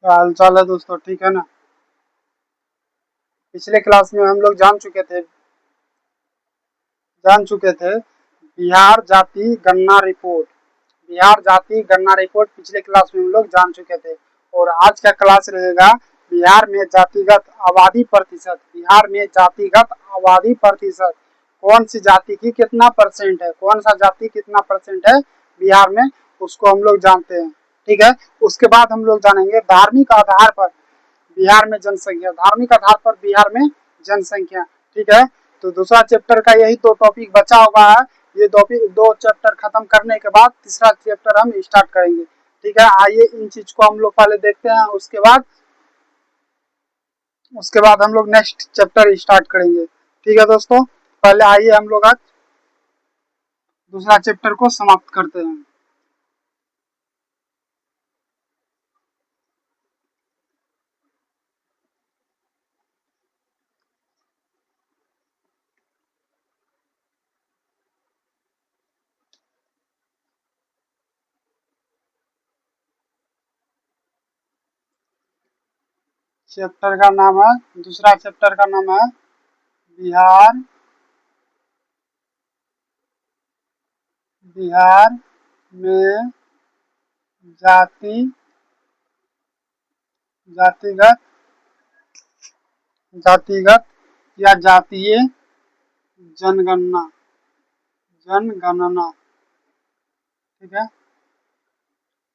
हाल चाल है दोस्तों, ठीक है ना। पिछले क्लास में हम लोग जान चुके थे बिहार जाति गणना रिपोर्ट। बिहार जाति गणना रिपोर्ट पिछले क्लास में हम लोग जान चुके थे। और आज का क्लास रहेगा बिहार में जातिगत आबादी प्रतिशत। बिहार में जातिगत आबादी प्रतिशत कौन सी जाति की कितना परसेंट है, कौन सा जाति कितना परसेंट है बिहार में, उसको हम लोग जानते हैं। ठीक है। उसके बाद हम लोग जानेंगे धार्मिक आधार पर बिहार में जनसंख्या। धार्मिक आधार पर बिहार में जनसंख्या। ठीक है। तो दूसरा चैप्टर का यही तो टॉपिक बचा हुआ है। ये दो चैप्टर खत्म करने के बाद तीसरा चैप्टर हम स्टार्ट करेंगे। ठीक है। आइए इन चीज को हम लोग पहले देखते हैं, उसके बाद हम लोग नेक्स्ट चैप्टर स्टार्ट करेंगे। ठीक है दोस्तों, पहले आइए हम लोग आज दूसरा चैप्टर को समाप्त करते हैं। चैप्टर का नाम है, दूसरा चैप्टर का नाम है बिहार बिहार में जाति जातिगत जातिगत या जातीय जनगणना जनगणना। ठीक है।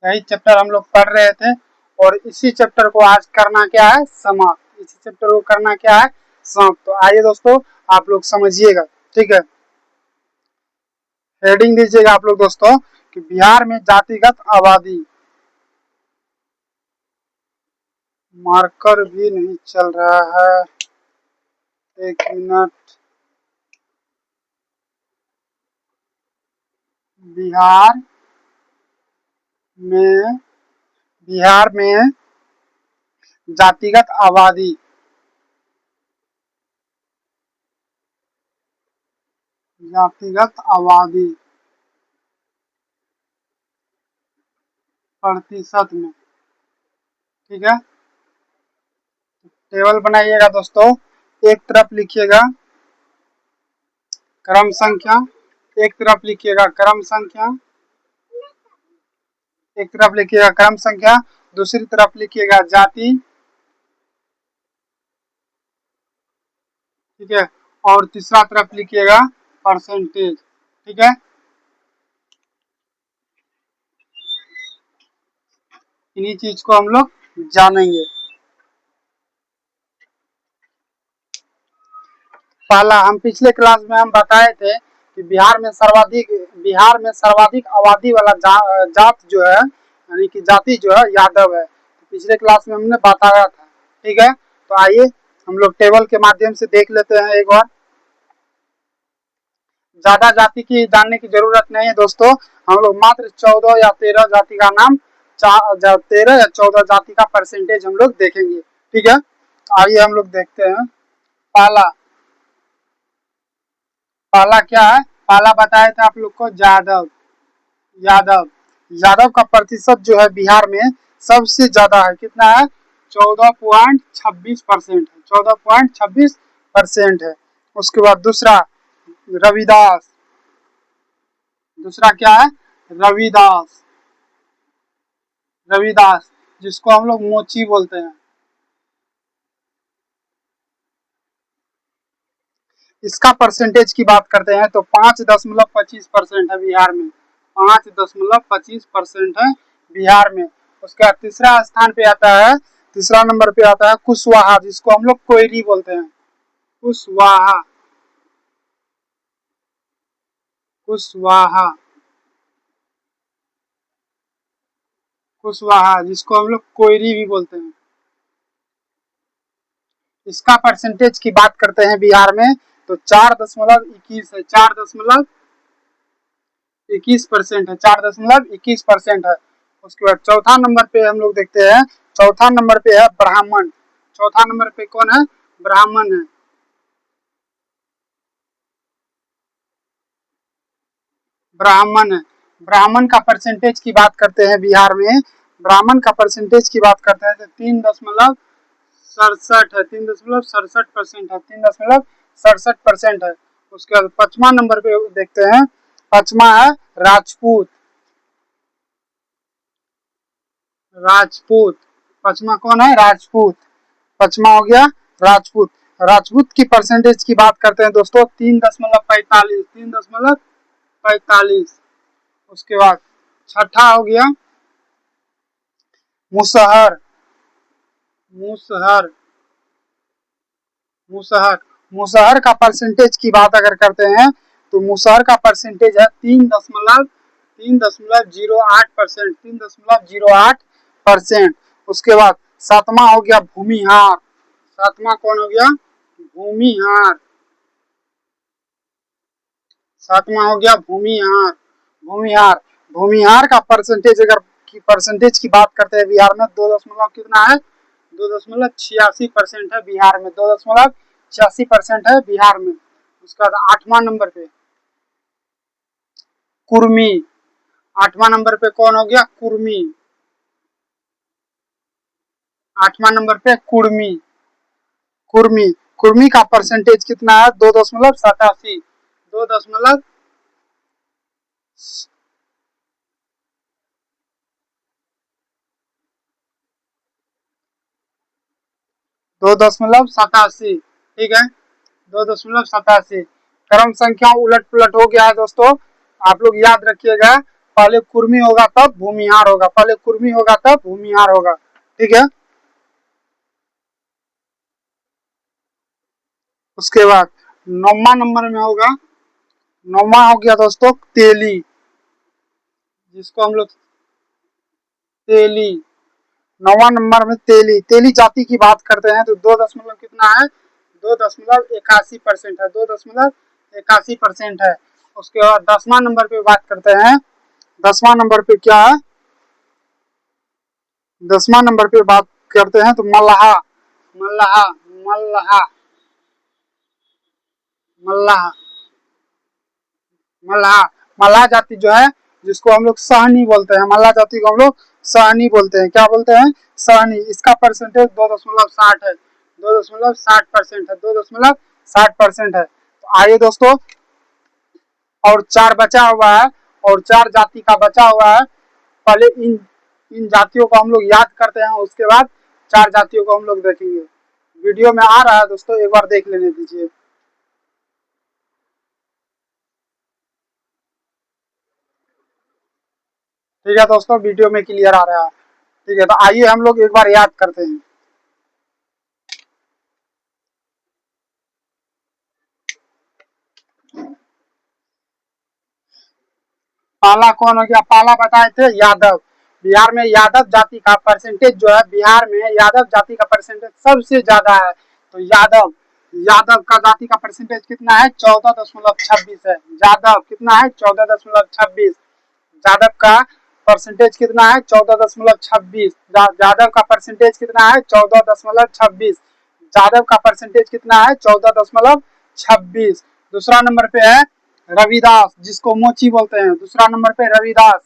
यही चैप्टर हम लोग पढ़ रहे थे और इसी चैप्टर को आज करना क्या है, समाप्त। इसी चैप्टर को करना क्या है, समाप्त। तो आइए दोस्तों, आप लोग समझिएगा। ठीक है। हेडिंग दीजिएगा आप लोग दोस्तों कि बिहार में जातिगत आबादी। मार्कर भी नहीं चल रहा है, एक मिनट। बिहार में बिहार में जातिगत आबादी जातिगत आबादी प्रतिशत में। ठीक है। टेबल बनाइएगा दोस्तों। एक तरफ लिखिएगा क्रम संख्या, एक तरफ लिखिएगा क्रम संख्या, एक तरफ लिखिएगा क्रम संख्या, दूसरी तरफ लिखिएगा जाति। ठीक है। और तीसरा तरफ लिखिएगा परसेंटेज। ठीक है। इन्हीं चीज को हम लोग जानेंगे। पहला, हम पिछले क्लास में हम बताए थे कि बिहार में सर्वाधिक आबादी वाला जात जो है, यानी कि जाति जो है यादव है। पिछले क्लास में हमने बताया था। ठीक है। तो आइए हम लोग टेबल के माध्यम से देख लेते हैं एक बार। ज्यादा जाति की जानने की जरूरत नहीं है दोस्तों। हम लोग मात्र 14 या 13 जाति का नाम, 13 या 14 जाति का परसेंटेज हम लोग देखेंगे। ठीक है। आइए हम लोग देखते हैं। पहला पहला क्या है, पहला बताया था आप लोग को यादव। यादव यादव का प्रतिशत जो है बिहार में सबसे ज्यादा है। कितना है, 14.26% है। 14.26% है। उसके बाद दूसरा रविदास। दूसरा क्या है, रविदास। रविदास जिसको हम लोग मोची बोलते हैं। इसका परसेंटेज की बात करते हैं तो 5.25% है बिहार में। 5.25% है बिहार में। उसके बाद तीसरा स्थान पे आता है, तीसरा नंबर पे आता है कुशवाहा, जिसको हम लोग कोयरी बोलते हैं। कुशवाहा कुशवाहा कुशवाहा जिसको हम लोग कोयरी भी बोलते हैं। इसका परसेंटेज की बात करते हैं बिहार में तो 4.21 है। 4.21% है। 4.21% है। उसके बाद चौथा नंबर पे हम लोग देखते हैं, चौथा नंबर पे है ब्राह्मण। चौथा नंबर पे कौन है, ब्राह्मण है। ब्राह्मण है। ब्राह्मण का परसेंटेज की बात करते हैं बिहार में ब्राह्मण का परसेंटेज की बात करते हैं तो 3.67 है, 3.67% है, 3.67% है। उसके बाद 5वां नंबर पे देखते हैं, 5वां है राजपूत। राजपूत 5वां कौन है? राजपूत। 5वां हो गया राजपूत। राजपूत की परसेंटेज की बात करते हैं दोस्तों, 3.45, 3.45। उसके बाद छठा हो गया मुसहर। मुसहर मुसहर मुसहर का परसेंटेज की बात अगर करते हैं तो मुसहर का परसेंटेज है 3.08%, 3.08%। उसके बाद 7वां हो गया भूमिहार। 7वां कौन हो गया? भूमिहार। 7वां हो गया भूमिहार। भूमिहार भूमिहार का परसेंटेज अगर परसेंटेज की बात करते हैं बिहार में, 2 दशमलव कितना है? 2.86% है बिहार में, 2.86% है बिहार में। उसके बाद 8वां नंबर पे कुर्मी। 8वां नंबर पे कौन हो गया? कुर्मी। 8वां नंबर पे कुर्मी। कुर्मी कुर्मी का परसेंटेज कितना है? 2.87, 2 2.87, ठीक है, 2.87। क्रम संख्या उलट पुलट हो गया है दोस्तों, आप लोग याद रखिएगा। पहले कुर्मी होगा तब भूमिहार होगा, पहले कुर्मी होगा तब भूमिहार होगा, ठीक है। उसके बाद 9वां नंबर में होगा, 9वां हो गया दोस्तों तेली, जिसको हम लोग तेली। 9वां नंबर में तेली। तेली जाति की बात करते हैं तो 2 दशमलव कितना है? 2.81% है, 2.81% है। उसके बाद 10वां नंबर पे बात करते हैं। 10वां नंबर पे क्या है? 10वां नंबर पे बात करते हैं तो मल्लाहा। मल्लाहा मल्लाहा मल्लाहा मल्लाहा मल्लाहा जाति जो है, जिसको हम लोग सहनी बोलते हैं, मल्लाहा जाति को हम लोग सहनी बोलते हैं। क्या बोलते हैं? सहनी। इसका परसेंटेज 2.60 है, 2.60% है, 2.60% है। तो आइए दोस्तों, और 4 बचा हुआ है, और 4 जाति का बचा हुआ है। पहले इन इन जातियों को हम लोग याद करते हैं, उसके बाद 4 जातियों को हम लोग देखेंगे। वीडियो में आ रहा है दोस्तों, एक बार देख लेने दीजिए। ठीक है दोस्तों, वीडियो में क्लियर आ रहा है, ठीक है। तो आइए हम लोग एक बार याद करते हैं। पहला कौन हो गया? पहला बताए थे यादव। बिहार में यादव जाति का परसेंटेज जो है, बिहार में यादव जाति का परसेंटेज सबसे ज्यादा है। तो यादव यादव का जाति का परसेंटेज कितना है? 14.26 है। यादव कितना है? 14.26। यादव का परसेंटेज कितना है? 14.26। यादव का परसेंटेज कितना है? 14.26। यादव का परसेंटेज कितना है? 14.26। दूसरा नंबर पे है रविदास, जिसको मोची बोलते हैं। दूसरा नंबर पे रविदास,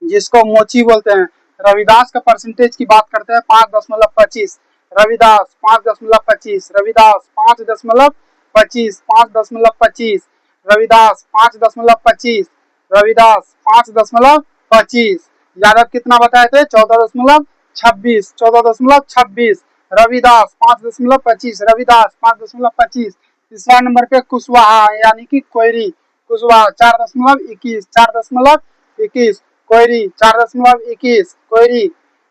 जिसको मोची बोलते हैं। रविदास का परसेंटेज की बात करते हैं, 5.25। रविदास 5.25। रविदास 5.25। 5.25। रविदास 5.25। रविदास 5.25। यादव कितना बताए थे? 14.26। 14.26। रविदास 5.25। रविदास 5.25। तीसरा नंबर पे कुशवाहा यानी कि कोयरी। कुशवाहा 4.21। 4.21। कोयरी 4.21। कोयरी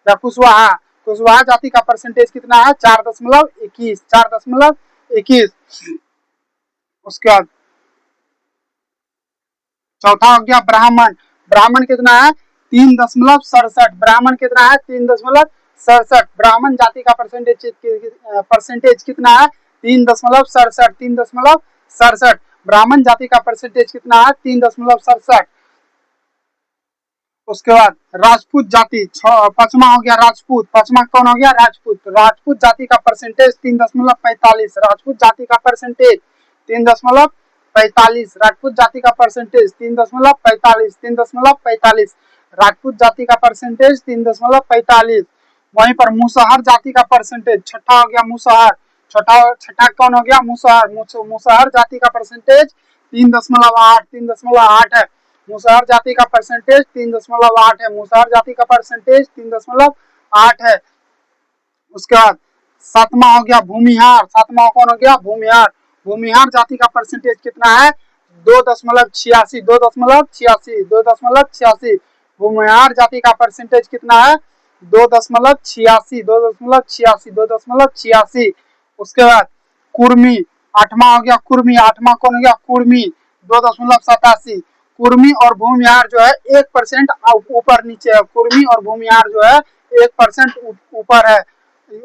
या कुशवाहा। कुशवाहा जाति का परसेंटेज कितना है? 4.21। 4.21। उसके बाद चौथा हो गया ब्राह्मण। ब्राह्मण कितना है? 3.67। ब्राह्मण कितना है? 3.67। ब्राह्मण जाति का परसेंटेज कितना है? 3.67। 3.67। ब्राह्मण जाति का परसेंटेज कितना है? 3.67। उसके बाद राजपूत जाति 5वां हो गया राजपूत। 5वां कौन हो गया? राजपूत। राजपूत जाति का परसेंटेज 3.45। राजपूत जाति का परसेंटेज 3.45। राजपूत जाति का परसेंटेज 3.45। 3.45। राजपूत जाति का परसेंटेज 3.45। वहीं पर मुसहर जाति का परसेंटेज, छठा हो गया मुसहर, छठा कौन हो गया, मुसहर। मुसहर जाति का परसेंटेज 3.8, 3.8 है। मुसहर जाति का परसेंटेज 3.8 है। मुसहर जाति का परसेंटेज 3.8 है। उसके बाद सातवां हो गया भूमिहार। सातवां कौन हो गया, भूमिहार। भूमिहार जाति का परसेंटेज कितना है, 2.86, 2.86, 2.86। भूमिहार जाति का परसेंटेज कितना है, 2.86, 2.86, 2.86। उसके बाद कुर्मी, आठवां हो गया कुर्मी। आठवां कौन हो गया, कुर्मी, 2.87। कुर्मी और भूमिहार जो है 1% ऊपर नीचे है। कुर्मी और भूमिहार जो है 1% ऊपर है,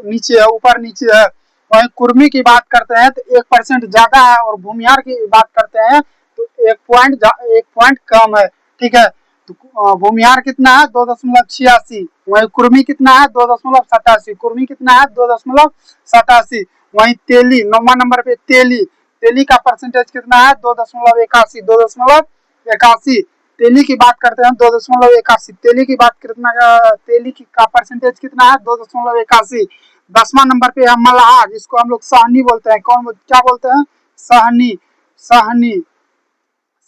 नीचे है, ऊपर नीचे है। वहीं कुर्मी की बात करते हैं तो 1% ज्यादा है, और भूमिहार की बात करते हैं तो 1 पॉइंट कम है। ठीक है, तो भूमिहार कितना है, 2.86। वहीं कुर्मी कितना है, 2.87। कुर्मी कितना है, 2.87। वहीं तेली, 9वां नंबर पे तेली। तेली का परसेंटेज कितना है, 2.81, 2.81। तेली की बात करते हैं 2.81। तेली की बात कितना, तेली का परसेंटेज कितना है, 2.81। 10वां नंबर पे है मल्लाह, जिसको हम लोग सहनी बोलते हैं। कौन क्या बोलते हैं, सहनी, सहनी,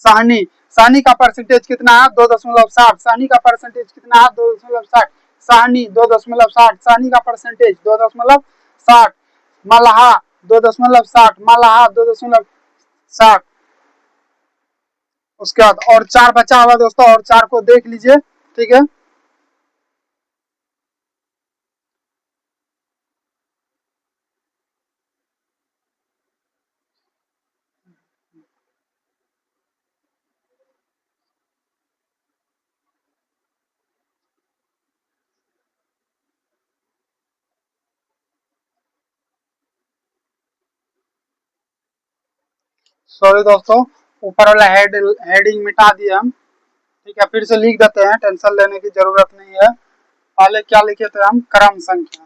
सहनी। सहनी का परसेंटेज कितना है, 2.60। सहनी का परसेंटेज कितना है, 2.60। सहनी 2.60। सहनी का परसेंटेज 2.60। मल्लाह 2.60। मल्लाह 2.60। उसके बाद और 4 बचा हुआ दोस्तों, और 4 को देख लीजिए। ठीक है, सॉरी दोस्तों, ऊपर वाला हेडिंग मिटा दिए हम। ठीक है, फिर से लिख देते हैं, टेंशन लेने की जरूरत नहीं है। पहले क्या लिखे थे हम, क्रम संख्या,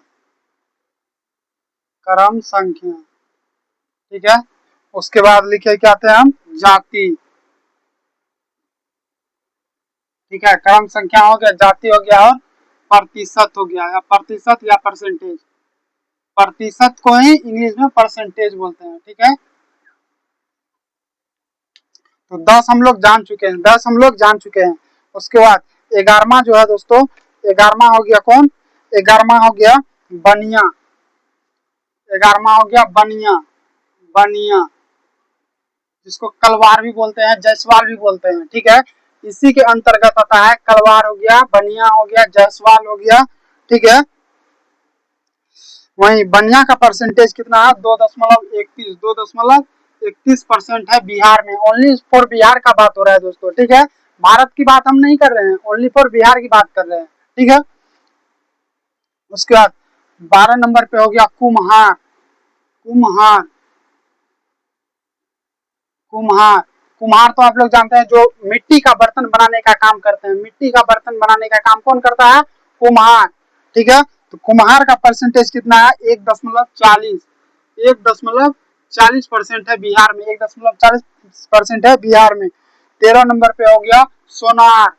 क्रम संख्या। ठीक है, उसके बाद लिखे क्या थे हम, जाति। ठीक है, क्रम संख्या हो गया, जाति हो गया, और प्रतिशत हो गया, या प्रतिशत या परसेंटेज। प्रतिशत को ही इंग्लिश में परसेंटेज बोलते हैं। ठीक है, तो 10 हम लोग जान चुके हैं, 10 हम लोग जान चुके हैं। उसके बाद 11वां जो है दोस्तों, 11वां हो गया कौन, 11वां हो गया बनिया। 11वां हो गया बनिया, बनिया, जिसको कलवार भी बोलते हैं, जायसवाल भी बोलते हैं। ठीक है, इसी के अंतर्गत आता है, कलवार हो गया, बनिया हो गया, जायसवाल हो गया। ठीक है, वहीं बनिया का परसेंटेज कितना है, 2.31, 2.31% है बिहार में। ओनली फॉर बिहार का बात हो रहा है दोस्तों। ठीक है, भारत की बात हम नहीं कर रहे हैं, ओनली फॉर बिहार की बात कर रहे हैं। ठीक है, उसके बाद 12 नंबर पे हो गया कुम्हार। कुम्हार, कुम्हार, कुम्हार तो आप लोग जानते हैं, जो मिट्टी का बर्तन बनाने का काम करते हैं। मिट्टी का बर्तन बनाने का काम कौन करता है, कुम्हार। ठीक है, तो कुम्हार का परसेंटेज कितना है, 1.40, 1.40% है बिहार में, 1.40% है बिहार में। 13 नंबर पे हो गया सोनार।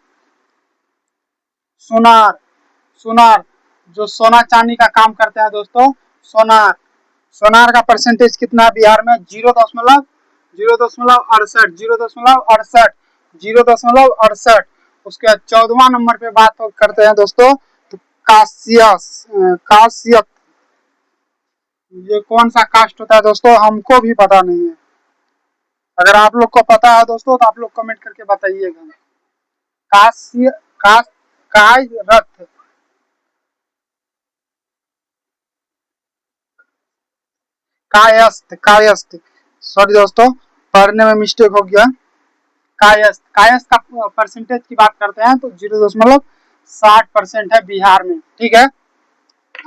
सोनार, सोनार, जो सोना चांदी का काम करते हैं दोस्तों, सोनार। सोनार का परसेंटेज कितना है बिहार में, 0.68, 0.68, 0.68। उसके बाद 14वां नंबर पे बात करते हैं दोस्तों, तो कासियस, कासियत। ये कौन सा कास्ट होता है दोस्तों, हमको भी पता नहीं है। अगर आप लोग को पता है दोस्तों, तो आप लोग कमेंट करके बताइएगा। कास्य, कास, काय रथ, कायस्थ, कायस्थ। सॉरी दोस्तों, पढ़ने में मिस्टेक हो गया। कायस्थ, कायस्थ का परसेंटेज की बात करते हैं तो 0.60% है बिहार में। ठीक है,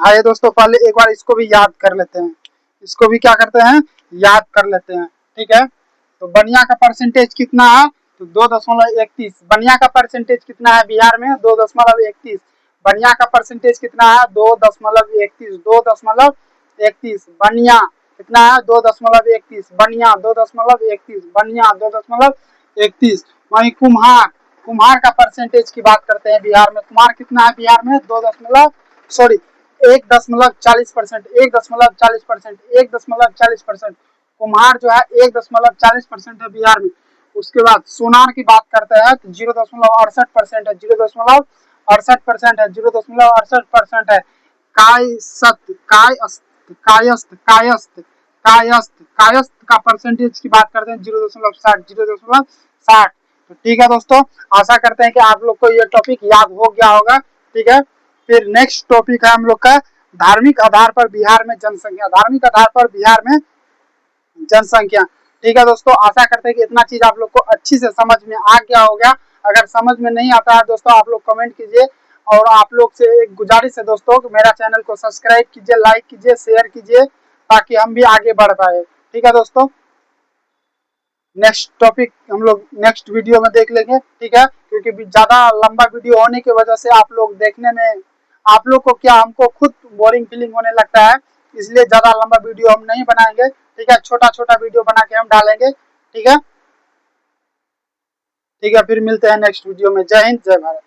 आइए दोस्तों, पहले एक बार इसको भी याद कर लेते हैं। इसको भी क्या करते हैं, याद कर लेते हैं। ठीक है, तो बनिया का परसेंटेज कितना है, तो 2.31। बनिया का परसेंटेज कितना है बिहार में, 2.31। बनिया का परसेंटेज कितना है, 2.31, 2.31। बनिया कितना है, 2.31। बनिया 2.31। बनिया 2.31। वहीं कुम्हार, कुम्हार का परसेंटेज की बात करते हैं बिहार में। कुम्हार कितना है बिहार में? 1.40%, 1.40%। कुम्हार जो है 1.40% है बिहार में। उसके बाद सोनार की बात करते हैं तो 0.68% है, 0.68% है, 0.68% है। कायस्थ कायस्थ कायस्थ कायस्थ कायस्थ कायस्थ का परसेंटेज की बात करते हैं 0.60। तो ठीक है दोस्तों, आशा करते हैं कि आप लोग को ये टॉपिक याद हो गया होगा। ठीक है, फिर नेक्स्ट टॉपिक है हम लोग का धार्मिक आधार पर बिहार में जनसंख्या। धार्मिक आधार पर बिहार में जनसंख्या। ठीक है दोस्तों, आशा करते हैं कि इतना चीज आप लोग को अच्छी से समझ में आ गया होगा। अगर समझ में नहीं आता है दोस्तों, आप लोग कमेंट कीजिए। और आप लोग से एक गुजारिश है दोस्तों, मेरा चैनल को सब्सक्राइब कीजिए, लाइक कीजिए, शेयर कीजिए, ताकि हम भी आगे बढ़ पाए। ठीक है दोस्तों, नेक्स्ट टॉपिक हम लोग नेक्स्ट वीडियो में देख लेंगे। ठीक है, क्योंकि ज्यादा लंबा वीडियो होने की वजह से आप लोग देखने में, आप लोग को क्या, हमको खुद बोरिंग फीलिंग होने लगता है, इसलिए ज्यादा लंबा वीडियो हम नहीं बनाएंगे। ठीक है, छोटा छोटा वीडियो बना के हम डालेंगे। ठीक है, ठीक है, फिर मिलते हैं नेक्स्ट वीडियो में। जय हिंद, जय भारत।